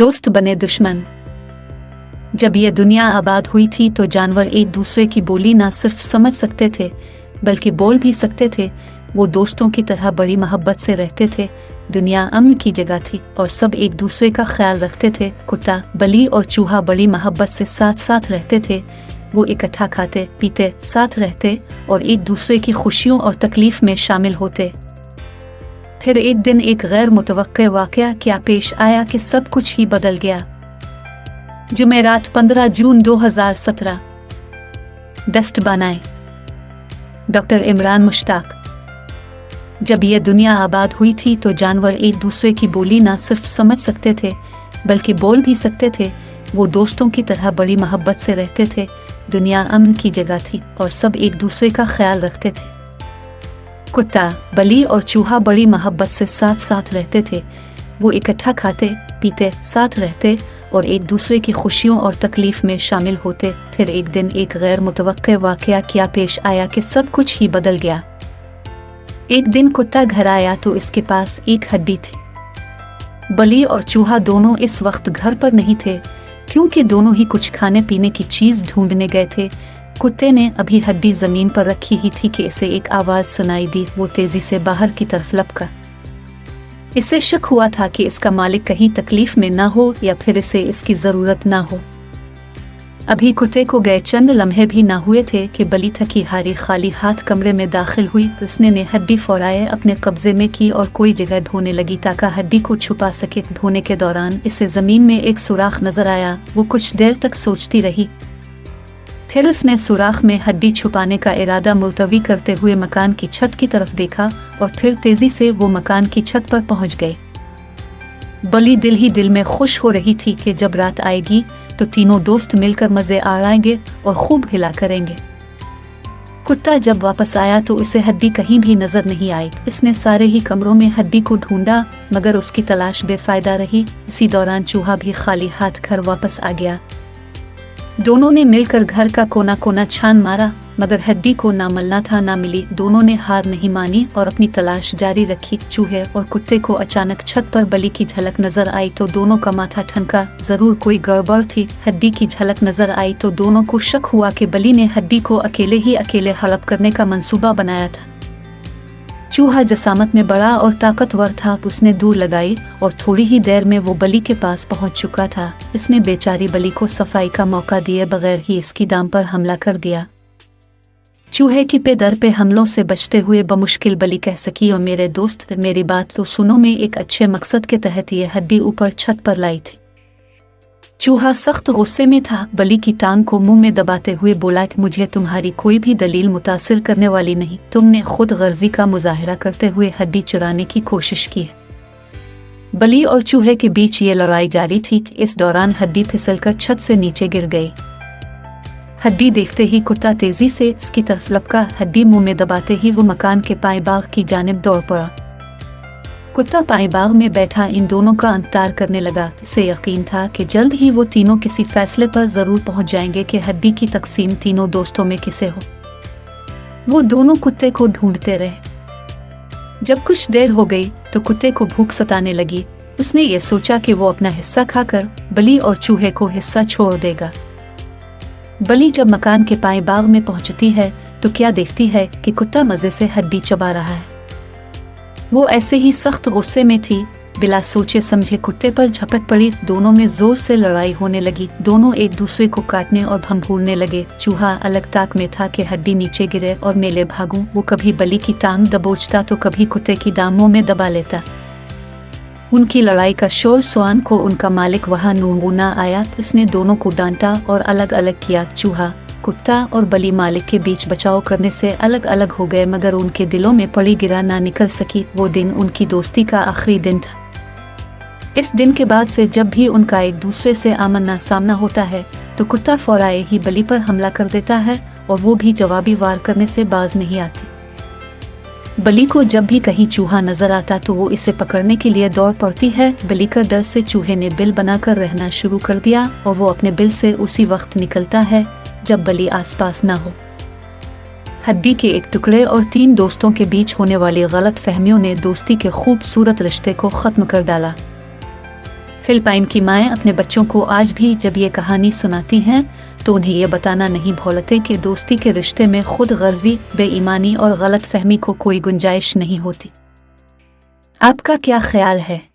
दोस्त बने दुश्मन। जब ये दुनिया आबाद हुई थी तो जानवर एक दूसरे की बोली ना सिर्फ समझ सकते थे बल्कि बोल भी सकते थे। वो दोस्तों की तरह बड़ी मोहब्बत से रहते थे। दुनिया अमन की जगह थी और सब एक दूसरे का ख्याल रखते थे। कुत्ता, बली और चूहा बड़ी मोहब्बत से साथ साथ रहते थे। वो इकट्ठा खाते पीते, साथ रहते और एक दूसरे की खुशियों और तकलीफ में शामिल होते। फिर एक दिन एक गैर मुतवक्के वाक़या क्या पेश आया कि सब कुछ ही बदल गया। जुमेरात 15 जून 2017। दस्त बनाए। डॉक्टर इमरान मुश्ताक। जब यह दुनिया आबाद हुई थी तो जानवर एक दूसरे की बोली ना सिर्फ समझ सकते थे बल्कि बोल भी सकते थे। वो दोस्तों की तरह बड़ी मोहब्बत से रहते थे। दुनिया अमन की जगह थी और सब एक दूसरे का ख्याल रखते थे। कुत्ता, बली और चूहा बड़ी मोहब्बत से साथ साथ रहते थे। वो इकट्ठा खाते पीते, साथ रहते और एक दूसरे की खुशियों और तकलीफ में शामिल होते। फिर एक दिन एक गैर मुतवक्के वाक़या क्या पेश आया कि सब कुछ ही बदल गया। एक दिन कुत्ता घर आया तो इसके पास एक हड्डी थी। बली और चूहा दोनों इस वक्त घर पर नहीं थे क्योंकि दोनों ही कुछ खाने पीने की चीज ढूंढने गए थे। कुत्ते ने अभी हड्डी जमीन पर रखी ही थी कि इसे एक आवाज सुनाई दी। वो तेजी से बाहर की तरफ लपका। इसे शक हुआ था कि इसका मालिक कहीं तकलीफ में ना हो या फिर इसे इसकी जरूरत ना हो। अभी कुत्ते को गए चंद लम्हे भी ना हुए थे कि बली थकी हारी खाली हाथ कमरे में दाखिल हुई। उसने ने हड्डी फौराए अपने कब्जे में की और कोई जगह ढूंढने लगी ताकि हड्डी को छुपा सके। ढूंढने के दौरान इसे जमीन में एक सुराख नजर आया। वो कुछ देर तक सोचती रही। फिर उसने सुराख में हड्डी छुपाने का इरादा मुलतवी करते हुए मकान की छत की तरफ देखा और फिर तेजी से वो मकान की छत पर पहुंच गए। बली दिल ही दिल में खुश हो रही थी कि जब रात आएगी तो तीनों दोस्त मिलकर मजे आड़ाएंगे और खूब हिला करेंगे। कुत्ता जब वापस आया तो उसे हड्डी कहीं भी नजर नहीं आई। इसने सारे ही कमरों में हड्डी को ढूंढा मगर उसकी तलाश बेफायदा रही। इसी दौरान चूहा भी खाली हाथ घर वापस आ गया। दोनों ने मिलकर घर का कोना कोना छान मारा मगर हड्डी को ना मिलना था ना मिली। दोनों ने हार नहीं मानी और अपनी तलाश जारी रखी। चूहे और कुत्ते को अचानक छत पर बली की झलक नजर आई तो दोनों का माथा ठनका। जरूर कोई गड़बड़ थी। हड्डी की झलक नजर आई तो दोनों को शक हुआ कि बली ने हड्डी को अकेले हड़प करने का मंसूबा बनाया था। चूहा जसामत में बड़ा और ताकतवर था। उसने दूर लगाई और थोड़ी ही देर में वो बली के पास पहुंच चुका था। इसने बेचारी बली को सफाई का मौका दिए बगैर ही इसकी दाम पर हमला कर दिया। चूहे की पे दर पे हमलों से बचते हुए बमुश्किल बली कह सकी, और मेरे दोस्त मेरी बात तो सुनो, मैं एक अच्छे मकसद के तहत ये हड्डी ऊपर छत पर लाई थी। चूहा सख्त गुस्से में था। बली की टांग को मुंह में दबाते हुए बोला कि मुझे तुम्हारी कोई भी दलील मुतासिर करने वाली नहीं। तुमने खुद गर्जी का मुजाहिरा करते हुए हड्डी चुराने की कोशिश की है। बली और चूहे के बीच ये लड़ाई जारी थी। इस दौरान हड्डी फिसलकर छत से नीचे गिर गई। हड्डी देखते ही कुत्ता तेजी से इसकी तरफ लपका। हड्डी मुंह में दबाते ही वो मकान के पाए बाग की जानिब दौड़ पड़ा। कुत्ता पाए बाग में बैठा इन दोनों का इंतजार करने लगा। इसे यकीन था कि जल्द ही वो तीनों किसी फैसले पर जरूर पहुंच जाएंगे कि हड्डी की तकसीम तीनों दोस्तों में किसे हो। वो दोनों कुत्ते को ढूंढते रहे। जब कुछ देर हो गई तो कुत्ते को भूख सताने लगी। उसने ये सोचा कि वो अपना हिस्सा खाकर बली और चूहे को हिस्सा छोड़ देगा। बली जब मकान के पाए बाग में पहुंचती है तो क्या देखती है कि कुत्ता मजे से हड्डी चबा रहा है। वो ऐसे ही सख्त गुस्से में थी। बिला सोचे समझे कुत्ते पर झपट पड़ी। दोनों में जोर से लड़ाई होने लगी। दोनों एक दूसरे को काटने और भंभूरने लगे। चूहा अलग ताक में था कि हड्डी नीचे गिरे और मेले भागूं। वो कभी बली की टांग दबोचता तो कभी कुत्ते की दामों में दबा लेता। उनकी लड़ाई का शोर सुआन को उनका मालिक वहां नूंगूना आया। उसने दोनों को डांटा और अलग अलग किया। चूहा, कुत्ता और बली मालिक के बीच बचाव करने से अलग अलग हो गए मगर उनके दिलों में पड़ी गिरा ना निकल सकी। वो दिन उनकी दोस्ती का आखिरी दिन था। इस दिन के बाद से जब भी उनका एक दूसरे से आमना सामना होता है तो कुत्ता फौराए ही बली पर हमला कर देता है और वो भी जवाबी वार करने से बाज नहीं आती। बली को जब भी कहीं चूहा नजर आता तो वो इसे पकड़ने के लिए दौड़ पड़ती है। बली का डर से चूहे ने बिल बनाकर रहना शुरू कर दिया और वो अपने बिल से उसी वक्त निकलता है जब बली आसपास ना हो। हड्डी के एक टुकड़े और तीन दोस्तों के बीच होने वाली गलत फहमियों ने दोस्ती के खूबसूरत रिश्ते को खत्म कर डाला। फिलिपाइन की माएँ अपने बच्चों को आज भी जब ये कहानी सुनाती हैं तो उन्हें ये बताना नहीं भूलते कि दोस्ती के रिश्ते में खुद गर्जी, बेईमानी और गलत फहमी को कोई गुंजाइश नहीं होती। आपका क्या ख्याल है?